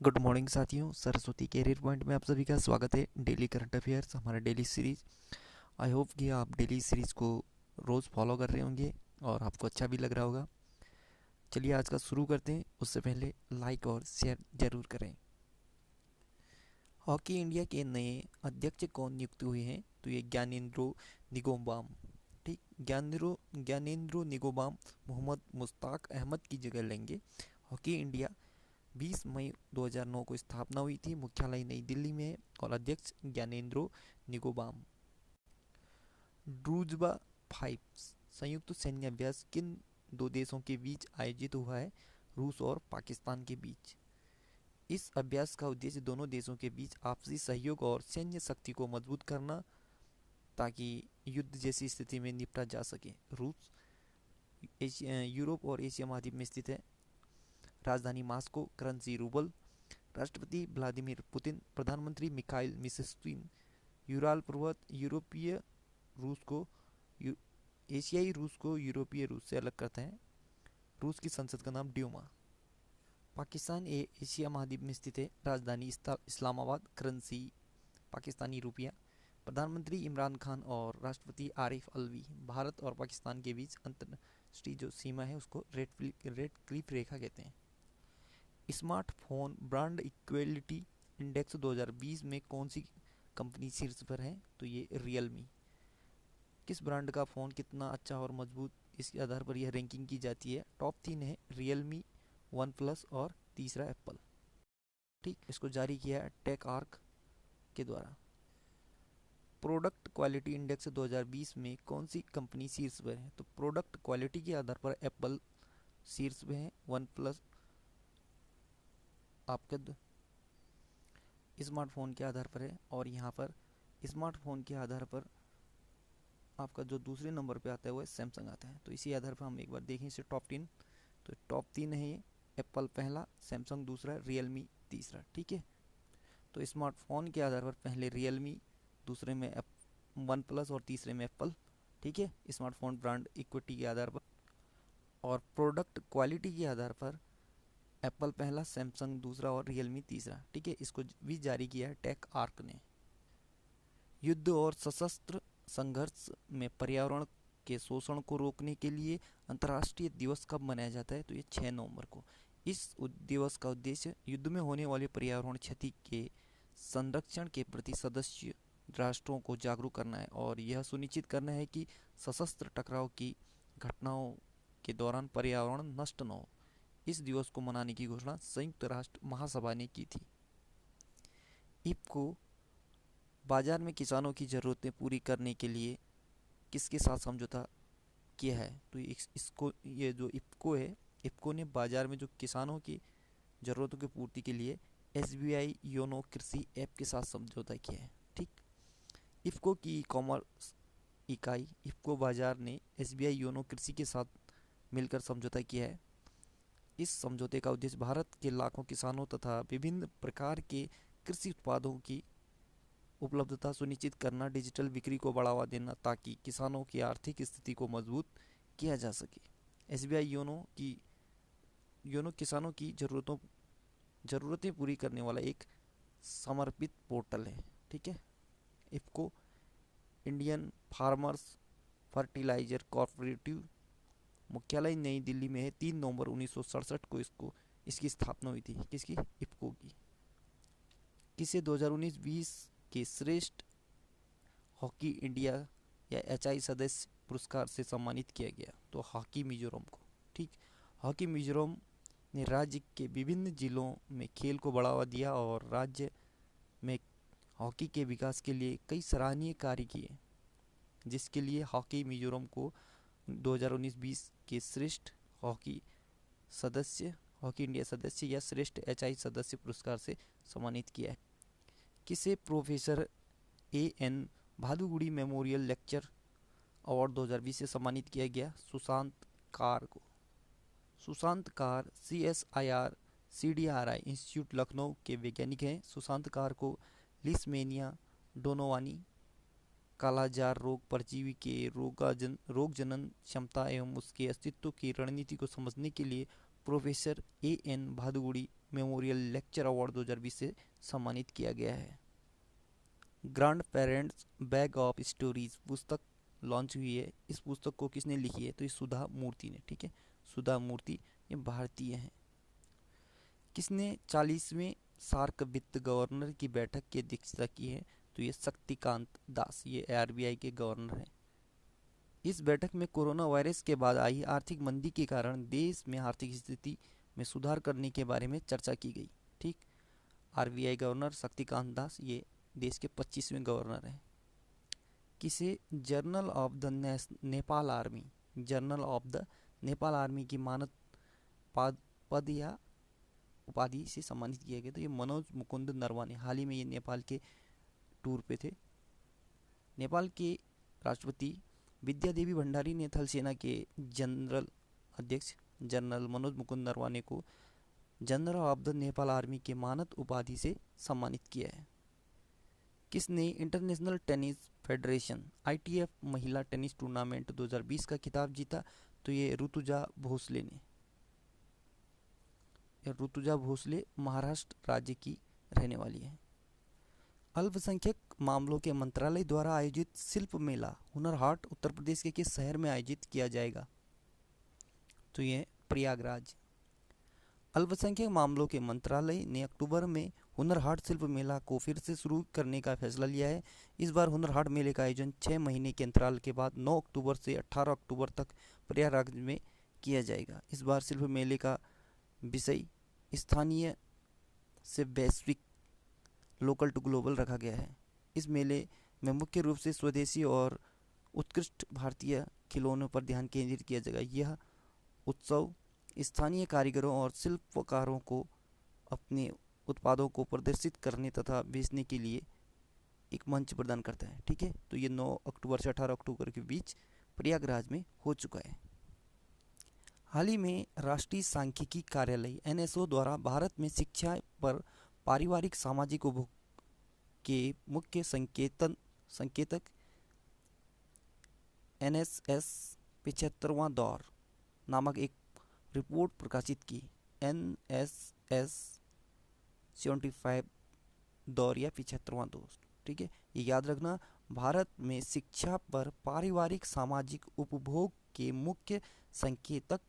Good morning साथियों, Saraswati career point में आप सभी का स्वागत है। डेली करंट अफेयर्स हमारा डेली सीरीज। आई होप कि आप डेली सीरीज को रोज़ फॉलो कर रहे होंगे और आपको अच्छा भी लग रहा होगा। चलिए आज का शुरू करते हैं। उससे पहले लाइक और शेयर जरूर करें। हॉकी इंडिया के नए अध्यक्ष कौन नियुक्त हुए हैं? तो ये ज्ञानेंद्रो निगोम्बाम। ठीक, ज्ञानेंद्रो निगोम्बाम मोहम्मद मुश्ताक अहमद की जगह लेंगे। हॉकी इंडिया 20 मई 2009 को स्थापना हुई थी। मुख्यालय नई दिल्ली में है और अध्यक्ष ज्ञानेंद्रो निगोबाम। ड्रूजबा फाइव संयुक्त सैन्य अभ्यास किन दो देशों के बीच आयोजित हुआ है? रूस और पाकिस्तान के बीच। इस अभ्यास का उद्देश्य दोनों देशों के बीच आपसी सहयोग और सैन्य शक्ति को मजबूत करना, ताकि युद्ध जैसी स्थिति में निपटा जा सके। रूस यूरोप और एशिया महाद्वीप में स्थित है। राजधानी मास्को, करेंसी रूबल। राष्ट्रपति व्लादिमीर पुतिन, प्रधानमंत्री मिखाइल मिशस्टिन। यूराल पर्वत यूरोपीय रूस को यू, एशियाई रूस को यूरोपीय रूस से अलग करता है। रूस की संसद का नाम ड्यूमा। पाकिस्तान एशिया महाद्वीप में स्थित है। राजधानी इस्लामाबाद, करेंसी पाकिस्तानी रुपया। प्रधानमंत्री इमरान खान और राष्ट्रपति आरिफ अलवी। भारत और पाकिस्तान के बीच अंतर्राष्ट्रीय जो सीमा है उसको रेड क्लिफ रेखा कहते हैं। स्मार्टफोन ब्रांड इक्वलिटी इंडेक्स 2020 में कौन सी कंपनी शीर्ष पर है? तो ये रियलमी। किस ब्रांड का फ़ोन कितना अच्छा और मजबूत, इसके आधार पर यह रैंकिंग की जाती है। टॉप 3 है रियलमी, वन प्लस और तीसरा एप्पल। ठीक, इसको जारी किया है टेक आर्क के द्वारा। प्रोडक्ट क्वालिटी इंडेक्स 2020 में कौन सी कंपनी शीर्ष पर है? तो प्रोडक्ट क्वालिटी के आधार पर एप्पल शीर्ष पे है, वन प्लस आपका स्मार्टफोन के आधार पर है, और यहाँ पर स्मार्टफोन के आधार पर आपका जो दूसरे नंबर पे आता है वो सैमसंग आता है। तो इसी आधार पर हम एक बार देखें इसे टॉप 10। तो टॉप 3 है ये। एप्पल पहला, सैमसंग दूसरा, रियलमी तीसरा। ठीक है, तो स्मार्टफोन के आधार पर पहले रियलमी, दूसरे में वन प्लस और तीसरे में एप्पल। ठीक है, स्मार्टफोन ब्रांड इक्विटी के आधार पर। और प्रोडक्ट क्वालिटी के आधार पर एप्पल पहला, सैमसंग दूसरा और रियलमी तीसरा। ठीक है, इसको भी जारी किया है टेक आर्क ने। युद्ध और सशस्त्र संघर्ष में पर्यावरण के शोषण को रोकने के लिए अंतर्राष्ट्रीय दिवस कब मनाया जाता है? तो ये 6 नवंबर को। इस दिवस का उद्देश्य युद्ध में होने वाले पर्यावरण क्षति के संरक्षण के प्रति सदस्य राष्ट्रों को जागरूक करना है, और यह सुनिश्चित करना है कि सशस्त्र टकराव की घटनाओं के दौरान पर्यावरण नष्ट न हो। इस दिवस को मनाने की घोषणा संयुक्त राष्ट्र महासभा ने की थी। इफ्को बाजार में किसानों की ज़रूरतें पूरी करने के लिए किसके साथ समझौता किया है? तो इसको ये जो इफ्को है, इफ्को ने बाजार में जो किसानों की ज़रूरतों की पूर्ति के लिए एसबीआई योनो कृषि ऐप के साथ समझौता किया है। ठीक, इफ्को की ई कॉमर्स इकाई इफ्को बाजार ने एसबीआई योनो कृषि के साथ मिलकर समझौता किया है। इस समझौते का उद्देश्य भारत के लाखों किसानों तथा विभिन्न प्रकार के कृषि उत्पादों की उपलब्धता सुनिश्चित करना, डिजिटल बिक्री को बढ़ावा देना, ताकि किसानों की आर्थिक स्थिति को मजबूत किया जा सके। एसबीआई योनो किसानों की ज़रूरतें पूरी करने वाला एक समर्पित पोर्टल है। ठीक है, IFFCO Indian farmers fertilizer cooperative, मुख्यालय नई दिल्ली में है। 3 नवंबर 1967 को इसकी स्थापना हुई थी। किसकी? इफ्को की। किसे 2019-20 के श्रेष्ठ हॉकी इंडिया या एचआई सदस्य पुरस्कार से सम्मानित किया गया? तो हॉकी मिजोरम को। ठीक, हॉकी मिजोरम ने राज्य के विभिन्न जिलों में खेल को बढ़ावा दिया और राज्य में हॉकी के विकास के लिए कई सराहनीय कार्य किए, जिसके लिए हॉकी मिजोरम को 2019-20 के श्रेष्ठ हॉकी सदस्य, हॉकी इंडिया सदस्य या श्रेष्ठ एचआई सदस्य पुरस्कार से सम्मानित किया है। किसे प्रोफेसर ए एन भादुगुड़ी मेमोरियल लेक्चर अवार्ड 2020 से सम्मानित किया गया? सुशांत कार को। Sushant car CSIR-CDRI institute Lucknow के वैज्ञानिक हैं। सुशांत कार को लिस्मेनिया डोनोवानी, कालाजार रोग, परजीवी के रोग जनन क्षमता एवं उसके अस्तित्व की रणनीति को समझने के लिए प्रोफेसर ए एन भादुगुड़ी मेमोरियल लेक्चर अवार्ड 2020 से सम्मानित किया गया है। Grandparents bag of stories पुस्तक लॉन्च हुई है। इस पुस्तक को किसने लिखी है? तो ये सुधा मूर्ति ने। ठीक है, सुधा मूर्ति, ये भारतीय हैं। किसने 40वें सार्क वित्त गवर्नर की बैठक की अध्यक्षता की है? तो ये शक्तिकांत दास, ये आरबीआई के गवर्नर हैं। इस बैठक में कोरोना वायरस के बाद आई आर्थिक मंदी के कारण देश में आर्थिक स्थिति में सुधार करने के बारे में चर्चा की गई। ठीक, आरबीआई गवर्नर शक्तिकांत दास ये देश के 25वें गवर्नर हैं। किसे journal of the Nepal army, journal of the Nepal army की मानद पद या उपाधि से सम्मानित किया गया? तो ये मनोज मुकुंद नरवाने, हाल ही में ये नेपाल के टूर पे थे। नेपाल के राष्ट्रपति विद्या देवी भंडारी ने थल सेना के जनरल अध्यक्ष जनरल मनोज मुकुंद नरवाने को general of the Nepal army के मानद उपाधि से सम्मानित किया है। किसने इंटरनेशनल टेनिस फेडरेशन आईटीएफ महिला टेनिस टूर्नामेंट 2020 का खिताब जीता? तो ये ऋतुजा भोसले ने। ऋतुजा भोसले महाराष्ट्र राज्य की रहने वाली है। अल्पसंख्यक मामलों के मंत्रालय द्वारा आयोजित शिल्प मेला हुनर हाट उत्तर प्रदेश के किस शहर में आयोजित किया जाएगा? तो ये प्रयागराज। अल्पसंख्यक मामलों के मंत्रालय ने अक्टूबर में हुनर हाट शिल्प मेला को फिर से शुरू करने का फैसला लिया है। इस बार हुनर हाट मेले का आयोजन 6 महीने के अंतराल के बाद 9 अक्टूबर से 18 अक्टूबर तक प्रयागराज में किया जाएगा। इस बार शिल्प मेले का विषय स्थानीय से वैश्विक, लोकल टू ग्लोबल रखा गया है। इस मेले में मुख्य रूप से स्वदेशी और उत्कृष्ट भारतीय खिलौनों पर ध्यान केंद्रित किया जाएगा। यह उत्सव स्थानीय कारीगरों और शिल्पकारों को अपने उत्पादों को प्रदर्शित करने तथा बेचने के लिए एक मंच प्रदान करता है। ठीक है, तो ये 9 अक्टूबर से 18 अक्टूबर के बीच प्रयागराज में हो चुका है। हाल ही में राष्ट्रीय सांख्यिकी कार्यालय एनएसओ द्वारा भारत में शिक्षा पर पारिवारिक सामाजिक उपभोग के मुख्य संकेतक एनएसएस 75वां दौर नामक एक रिपोर्ट प्रकाशित की। एनएसएस 75 दौर या 75वां दौर। ठीक है, ये याद रखना, भारत में शिक्षा पर पारिवारिक सामाजिक उपभोग के मुख्य संकेतक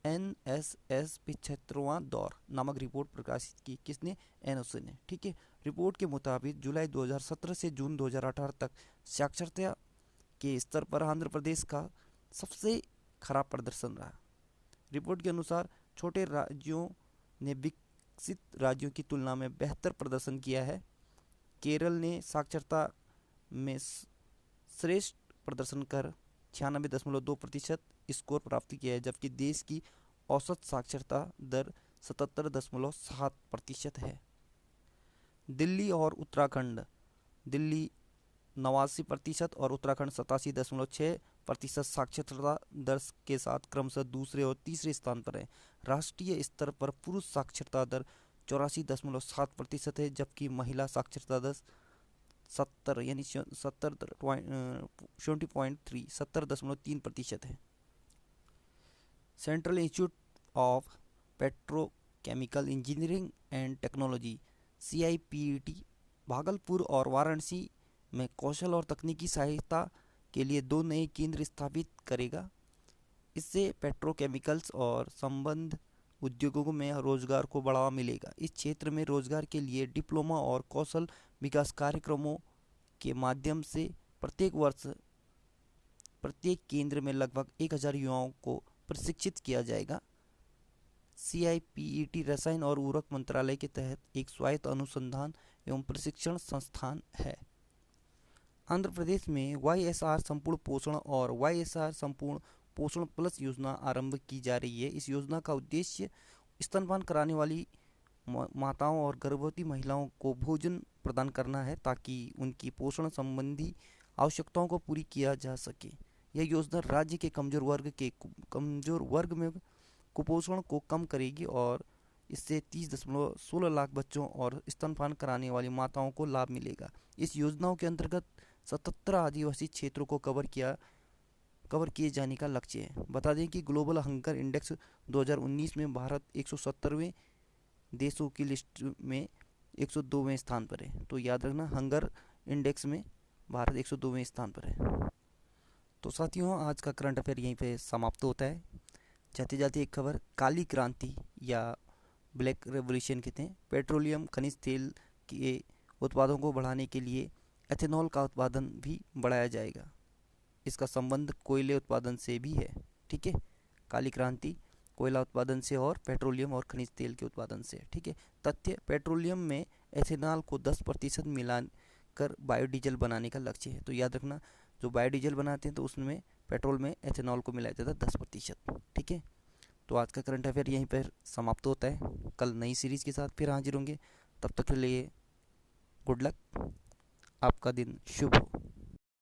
एनएसएस 75वां दौर नामक रिपोर्ट प्रकाशित की। किसने? एनओसी ने। ठीक है, रिपोर्ट के मुताबिक जुलाई 2017 से जून 2018 तक साक्षरता के स्तर पर आंध्र प्रदेश का सबसे खराब प्रदर्शन रहा। रिपोर्ट के अनुसार छोटे राज्यों ने विकसित राज्यों की तुलना में बेहतर प्रदर्शन किया है। केरल ने साक्षरता में श्रेष्ठ प्रदर्शन कर 96.2% स्कोर प्राप्त किया है, जबकि देश की औसत साक्षरता दर 77.7% है। दिल्ली और उत्तराखंड, दिल्ली 89% और उत्तराखंड 87.6% साक्षरता दर के साथ क्रमशः दूसरे और तीसरे स्थान पर है। राष्ट्रीय स्तर पर पुरुष साक्षरता दर 84.7% है, जबकि महिला साक्षरता दर 70.3% है। Central institute of petrochemical engineering and technology CIPET Bhagalpur और वाराणसी में कौशल और तकनीकी सहायता के लिए 2 नए केंद्र स्थापित करेगा। इससे पेट्रोकेमिकल्स और संबंध उद्योगों में रोजगार को बढ़ावा मिलेगा। इस क्षेत्र में रोजगार के लिए डिप्लोमा और कौशल विकास कार्यक्रमों के माध्यम से प्रत्येक वर्ष प्रत्येक केंद्र में लगभग 1000 युवाओं को प्रशिक्षित किया जाएगा। CIPET रसायन और उर्वरक मंत्रालय के तहत एक स्वायत्त अनुसंधान एवं प्रशिक्षण संस्थान है। आंध्र प्रदेश में YSR संपूर्ण पोषण और YSR संपूर्ण पोषण प्लस योजना आरंभ की जा रही है। इस योजना का उद्देश्य स्तनपान कराने वाली माताओं और गर्भवती महिलाओं को भोजन प्रदान करना है, ताकि उनकी पोषण संबंधी आवश्यकताओं को पूरी किया जा सके। यह योजना राज्य के कमजोर वर्ग में कुपोषण को कम करेगी और इससे 30.16 लाख बच्चों और स्तनपान कराने वाली माताओं को लाभ मिलेगा। इस योजनाओं के अंतर्गत 77 आदिवासी क्षेत्रों को कवर किए जाने का लक्ष्य है। बता दें कि ग्लोबल हंगर इंडेक्स 2019 में भारत 170वें देशों की लिस्ट में 102वें स्थान पर है। तो याद रखना, हंगर इंडेक्स में भारत 102वें स्थान पर है। तो साथियों, आज का करंट अफेयर यहीं पे समाप्त होता है। जाते जाते एक खबर, काली क्रांति या ब्लैक रेवोल्यूशन कहते हैं, पेट्रोलियम खनिज तेल के उत्पादों को बढ़ाने के लिए एथेनॉल का उत्पादन भी बढ़ाया जाएगा। इसका संबंध कोयले उत्पादन से भी है। ठीक है, काली क्रांति कोयला उत्पादन से और पेट्रोलियम और खनिज तेल के उत्पादन से। ठीक है, तथ्य, पेट्रोलियम में एथेनॉल को 10% मिलाकर बायोडीजल बनाने का लक्ष्य है। तो याद रखना, जो बायोडीजल बनाते हैं तो उसमें पेट्रोल में एथेनॉल को मिलाया जाता है 10%। ठीक है, तो आज का करंट अफेयर यहीं पर समाप्त होता है। कल नई सीरीज़ के साथ फिर हाजिर होंगे। तब तक के लिए गुड लक, आपका दिन शुभ हो।